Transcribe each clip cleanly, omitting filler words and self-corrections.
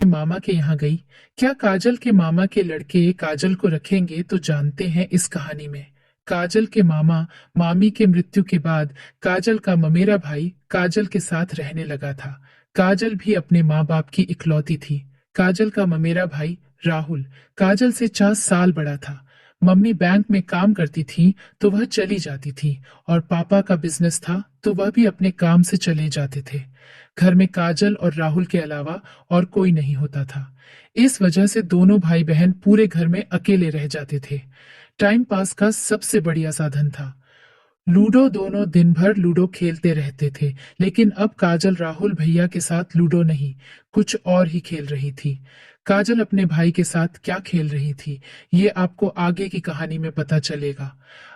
मामा के यहाँ गई। क्या काजल के मामा के लड़के काजल को रखेंगे तो जानते हैं इस कहानी में। काजल के मामा मामी के मृत्यु के बाद काजल का ममेरा भाई काजल के साथ रहने लगा था। काजल भी अपने माँ बाप की इकलौती थी। काजल का ममेरा भाई राहुल काजल से 4 साल बड़ा था। मम्मी बैंक में काम करती थी तो वह चली जाती थी, और पापा का बिजनेस था तो वह भी अपने काम से चले जाते थे। घर में काजल और राहुल के अलावा और कोई नहीं होता था। इस वजह से दोनों भाई बहन पूरे घर में अकेले रह जाते थे। टाइम पास का सबसे बढ़िया साधन था लूडो। दोनों दिन भर लूडो खेलते रहते थे, लेकिन अब काजल राहुल भैया के साथ लूडो नहीं, कुछ और ही खेल रही थी। काजल अपने भाई के साथ क्या खेल रही थी, ये आपको आगे की कहानी में पता चलेगा।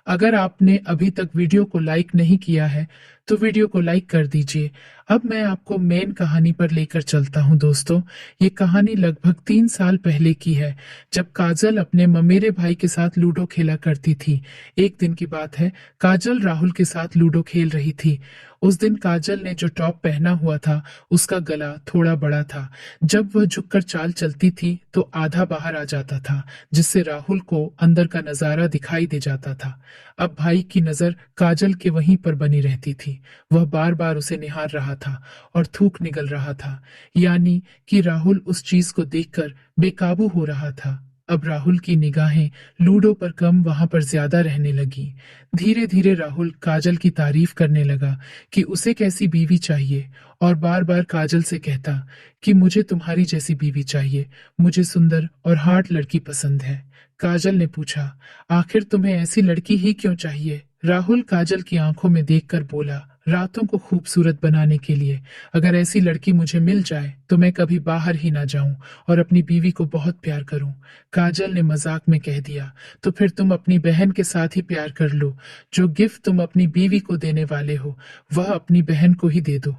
अगर आपने अभी तक वीडियो को लाइक नहीं किया है तो वीडियो को लाइक कर दीजिए। अब मैं आपको मेन कहानी पर लेकर चलता हूँ दोस्तों। ये कहानी लगभग 3 साल पहले की है, जब काजल अपने ममेरे भाई के साथ लूडो खेला करती थी। एक दिन की बात है, काजल राहुल के साथ लूडो खेल रही थी। उस दिन काजल ने जो टॉप पहना हुआ था उसका गला थोड़ा बड़ा था। जब वह झुककर चाल चलती थी तो आधा बाहर आ जाता था, जिससे राहुल को अंदर का नजारा दिखाई दे जाता था। अब भाई की नजर काजल के वहीं पर बनी रहती थी। वह बार बार उसे निहार रहा था और थूक निकल रहा था, यानी कि राहुल उस चीज को देखकर बेकाबू हो रहा था। अब राहुल की निगाहें लूडो पर कम वहां पर ज्यादा रहने लगी। धीरे धीरे राहुल काजल की तारीफ करने लगा कि उसे कैसी बीवी चाहिए, और बार बार काजल से कहता कि मुझे तुम्हारी जैसी बीवी चाहिए, मुझे सुंदर और हार्ड लड़की पसंद है। काजल ने पूछा, आखिर तुम्हें ऐसी लड़की ही क्यों चाहिए? राहुल काजल की आंखों में देखकर बोला, रातों को खूबसूरत बनाने के लिए। अगर ऐसी लड़की मुझे मिल जाए तो मैं कभी बाहर ही ना जाऊं और अपनी बीवी को बहुत प्यार करूं। काजल ने मजाक में कह दिया, तो फिर तुम अपनी बहन के साथ ही प्यार कर लो। जो गिफ्ट तुम अपनी बीवी को देने वाले हो वह अपनी बहन को ही दे दो।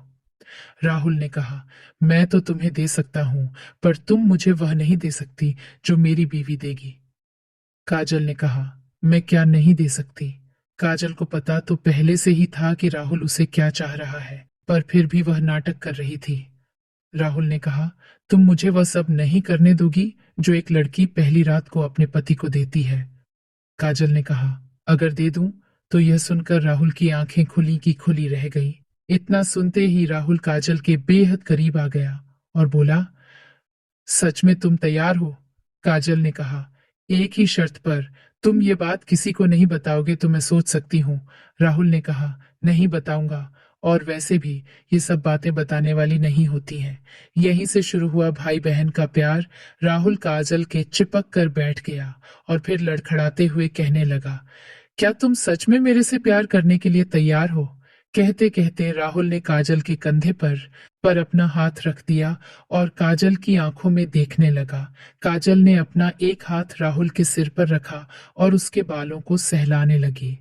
राहुल ने कहा, मैं तो तुम्हें दे सकता हूं, पर तुम मुझे वह नहीं दे सकती जो मेरी बीवी देगी। काजल ने कहा, मैं क्या नहीं दे सकती? काजल को पता तो पहले से ही था कि राहुल उसे क्या चाह रहा है, पर फिर भी वह नाटक कर रही थी। राहुल ने कहा, तुम मुझे वह सब नहीं करने दोगी जो एक लड़की पहली रात को अपने पति को देती है। काजल ने कहा, अगर दे दूं? तो यह सुनकर राहुल की आंखें खुली की खुली रह गई। इतना सुनते ही राहुल काजल के बेहद करीब आ गया और बोला, सच में तुम तैयार हो? काजल ने कहा, एक ही शर्त पर। तुम ये बात किसी को नहीं बताओगे तो मैं सोच सकती हूँ। राहुल ने कहा, नहीं बताऊंगा, और वैसे भी ये सब बातें बताने वाली नहीं होती हैं। यहीं से शुरू हुआ भाई बहन का प्यार। राहुल काजल के चिपक कर बैठ गया और फिर लड़खड़ाते हुए कहने लगा, क्या तुम सच में मेरे से प्यार करने के लिए तैयार हो? कहते कहते राहुल ने काजल के कंधे पर अपना हाथ रख दिया और काजल की आंखों में देखने लगा। काजल ने अपना एक हाथ राहुल के सिर पर रखा और उसके बालों को सहलाने लगी।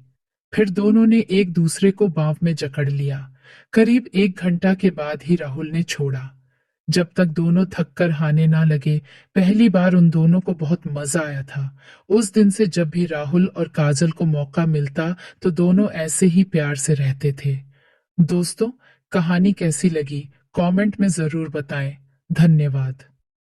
फिर दोनों ने एक दूसरे को बांव में जकड़ लिया। करीब 1 घंटा के बाद ही राहुल ने छोड़ा, जब तक दोनों थक कर हाने ना लगे। पहली बार उन दोनों को बहुत मजा आया था। उस दिन से जब भी राहुल और काजल को मौका मिलता तो दोनों ऐसे ही प्यार से रहते थे। दोस्तों, कहानी कैसी लगी कमेंट में जरूर बताएं। धन्यवाद।